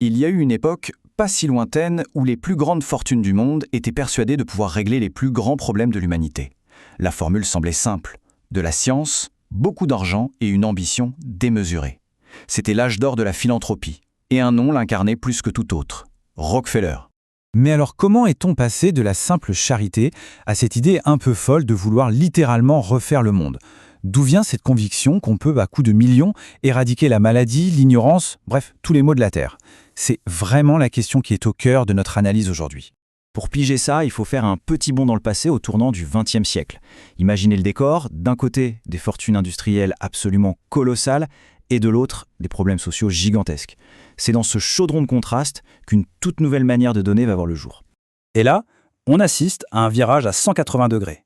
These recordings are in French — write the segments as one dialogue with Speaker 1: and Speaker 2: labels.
Speaker 1: Il y a eu une époque pas si lointaine où les plus grandes fortunes du monde étaient persuadées de pouvoir régler les plus grands problèmes de l'humanité. La formule semblait simple. De la science, beaucoup d'argent et une ambition démesurée. C'était l'âge d'or de la philanthropie. Et un nom l'incarnait plus que tout autre. Rockefeller.
Speaker 2: Mais alors comment est-on passé de la simple charité à cette idée un peu folle de vouloir littéralement refaire le monde? D'où vient cette conviction qu'on peut, à coups de millions, éradiquer la maladie, l'ignorance, bref, tous les maux de la Terre? C'est vraiment la question qui est au cœur de notre analyse aujourd'hui.
Speaker 3: Pour piger ça, il faut faire un petit bond dans le passé au tournant du XXe siècle. Imaginez le décor, d'un côté des fortunes industrielles absolument colossales, et de l'autre, des problèmes sociaux gigantesques. C'est dans ce chaudron de contraste qu'une toute nouvelle manière de donner va voir le jour.
Speaker 2: Et là, on assiste à un virage à 180 degrés.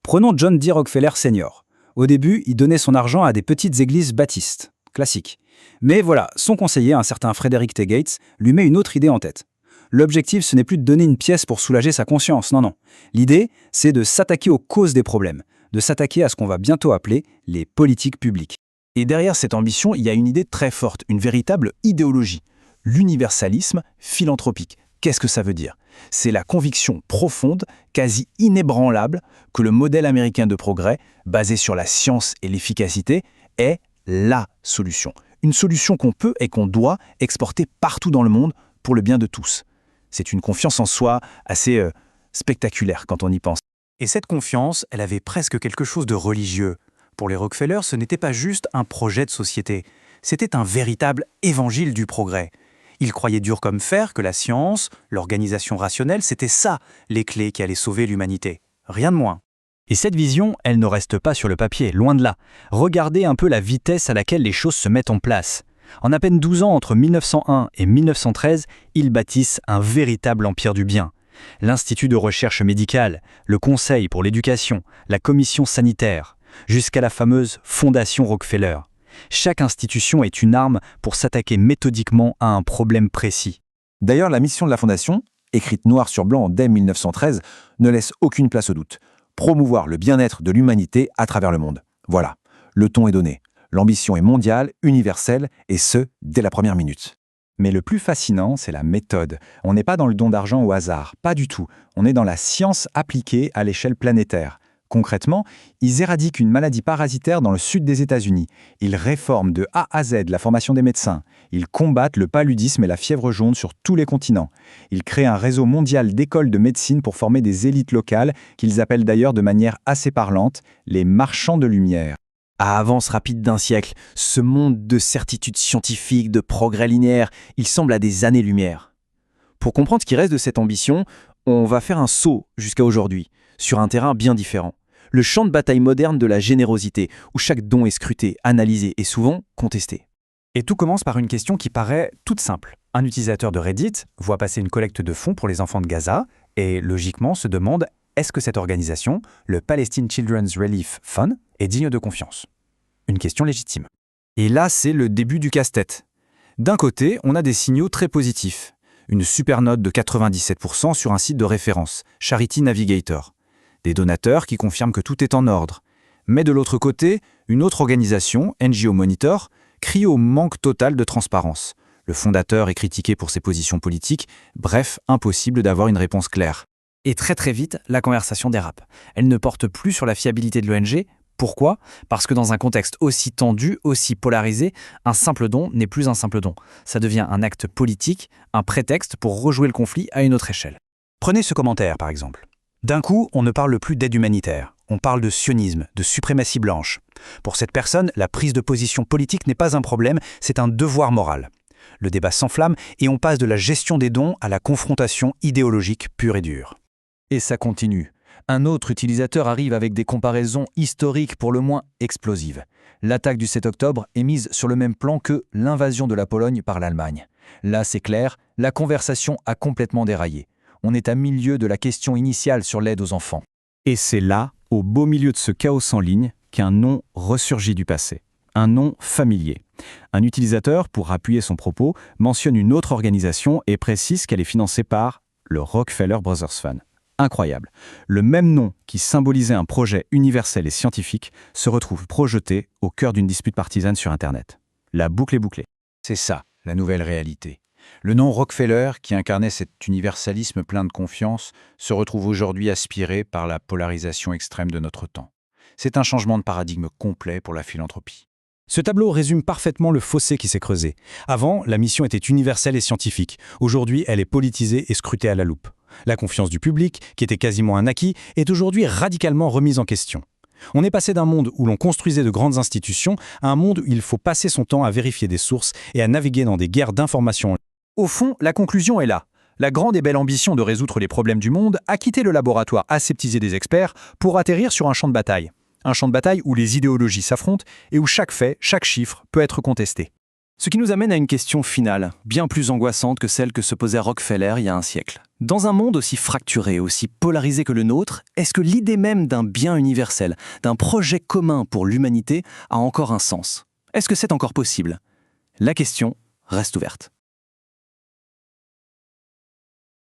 Speaker 2: Prenons John D. Rockefeller Sr. Au début, il donnait son argent à des petites églises baptistes, classique. Mais voilà, son conseiller, un certain Frederick T. Gates, lui met une autre idée en tête. L'objectif, ce n'est plus de donner une pièce pour soulager sa conscience, non. L'idée, c'est de s'attaquer aux causes des problèmes, de s'attaquer à ce qu'on va bientôt appeler les politiques publiques.
Speaker 1: Et derrière cette ambition, il y a une idée très forte, une véritable idéologie. L'universalisme philanthropique. Qu'est-ce que ça veut dire? C'est la conviction profonde, quasi inébranlable, que le modèle américain de progrès, basé sur la science et l'efficacité, est la solution. Une solution qu'on peut et qu'on doit exporter partout dans le monde pour le bien de tous. C'est une confiance en soi assez spectaculaire quand on y pense.
Speaker 4: Et cette confiance, elle avait presque quelque chose de religieux. Pour les Rockefeller, ce n'était pas juste un projet de société, c'était un véritable évangile du progrès. Ils croyaient dur comme fer que la science, l'organisation rationnelle, c'était ça, les clés qui allaient sauver l'humanité. Rien de moins.
Speaker 3: Et cette vision, elle ne reste pas sur le papier, loin de là. Regardez un peu la vitesse à laquelle les choses se mettent en place. En à peine 12 ans, entre 1901 et 1913, ils bâtissent un véritable empire du bien. L'Institut de recherche médicale, le Conseil pour l'éducation, la Commission sanitaire, jusqu'à la fameuse Fondation Rockefeller. Chaque institution est une arme pour s'attaquer méthodiquement à un problème précis.
Speaker 5: D'ailleurs, la mission de la Fondation, écrite noir sur blanc dès 1913, ne laisse aucune place au doute. Promouvoir le bien-être de l'humanité à travers le monde. Voilà, le ton est donné. L'ambition est mondiale, universelle, et ce, dès la première minute.
Speaker 2: Mais le plus fascinant, c'est la méthode. On n'est pas dans le don d'argent au hasard, pas du tout. On est dans la science appliquée à l'échelle planétaire. Concrètement, ils éradiquent une maladie parasitaire dans le sud des États-Unis. Ils réforment de A à Z la formation des médecins. Ils combattent le paludisme et la fièvre jaune sur tous les continents. Ils créent un réseau mondial d'écoles de médecine pour former des élites locales, qu'ils appellent d'ailleurs de manière assez parlante les marchands de lumière.
Speaker 3: À avance rapide d'un siècle, ce monde de certitudes scientifiques, de progrès linéaire, il semble à des années-lumière. Pour comprendre ce qui reste de cette ambition, on va faire un saut jusqu'à aujourd'hui, sur un terrain bien différent. Le champ de bataille moderne de la générosité, où chaque don est scruté, analysé et souvent contesté.
Speaker 4: Et tout commence par une question qui paraît toute simple. Un utilisateur de Reddit voit passer une collecte de fonds pour les enfants de Gaza et, logiquement, se demande est-ce que cette organisation, le Palestine Children's Relief Fund, est digne de confiance? Une question légitime.
Speaker 2: Et là, c'est le début du casse-tête. D'un côté, on a des signaux très positifs. Une super note de 97% sur un site de référence, Charity Navigator. Des donateurs qui confirment que tout est en ordre. Mais de l'autre côté, une autre organisation, NGO Monitor, crie au manque total de transparence. Le fondateur est critiqué pour ses positions politiques, bref, impossible d'avoir une réponse claire.
Speaker 4: Et très vite, la conversation dérape. Elle ne porte plus sur la fiabilité de l'ONG. Pourquoi? Parce que dans un contexte aussi tendu, aussi polarisé, un simple don n'est plus un simple don. Ça devient un acte politique, un prétexte pour rejouer le conflit à une autre échelle.
Speaker 2: Prenez ce commentaire, par exemple. D'un coup, on ne parle plus d'aide humanitaire. On parle de sionisme, de suprématie blanche. Pour cette personne, la prise de position politique n'est pas un problème, c'est un devoir moral. Le débat s'enflamme et on passe de la gestion des dons à la confrontation idéologique pure et dure.
Speaker 1: Et ça continue. Un autre utilisateur arrive avec des comparaisons historiques pour le moins explosives. L'attaque du 7 octobre est mise sur le même plan que l'invasion de la Pologne par l'Allemagne. Là, c'est clair, la conversation a complètement déraillé. On est à milieu de la question initiale sur l'aide aux enfants.
Speaker 2: Et c'est là, au beau milieu de ce chaos en ligne, qu'un nom ressurgit du passé. Un nom familier. Un utilisateur, pour appuyer son propos, mentionne une autre organisation et précise qu'elle est financée par le Rockefeller Brothers Fund. Incroyable. Le même nom qui symbolisait un projet universel et scientifique se retrouve projeté au cœur d'une dispute partisane sur Internet. La boucle est bouclée.
Speaker 1: C'est ça, la nouvelle réalité.
Speaker 2: Le nom Rockefeller, qui incarnait cet universalisme plein de confiance, se retrouve aujourd'hui aspiré par la polarisation extrême de notre temps. C'est un changement de paradigme complet pour la philanthropie.
Speaker 3: Ce tableau résume parfaitement le fossé qui s'est creusé. Avant, la mission était universelle et scientifique. Aujourd'hui, elle est politisée et scrutée à la loupe. La confiance du public, qui était quasiment un acquis, est aujourd'hui radicalement remise en question. On est passé d'un monde où l'on construisait de grandes institutions à un monde où il faut passer son temps à vérifier des sources et à naviguer dans des guerres d'information.
Speaker 1: Au fond, la conclusion est là. La grande et belle ambition de résoudre les problèmes du monde a quitté le laboratoire aseptisé des experts pour atterrir sur un champ de bataille. Un champ de bataille où les idéologies s'affrontent et où chaque fait, chaque chiffre peut être contesté.
Speaker 4: Ce qui nous amène à une question finale, bien plus angoissante que celle que se posait Rockefeller il y a un siècle. Dans un monde aussi fracturé, aussi polarisé que le nôtre, est-ce que l'idée même d'un bien universel, d'un projet commun pour l'humanité, a encore un sens? Est-ce que c'est encore possible? La question reste ouverte.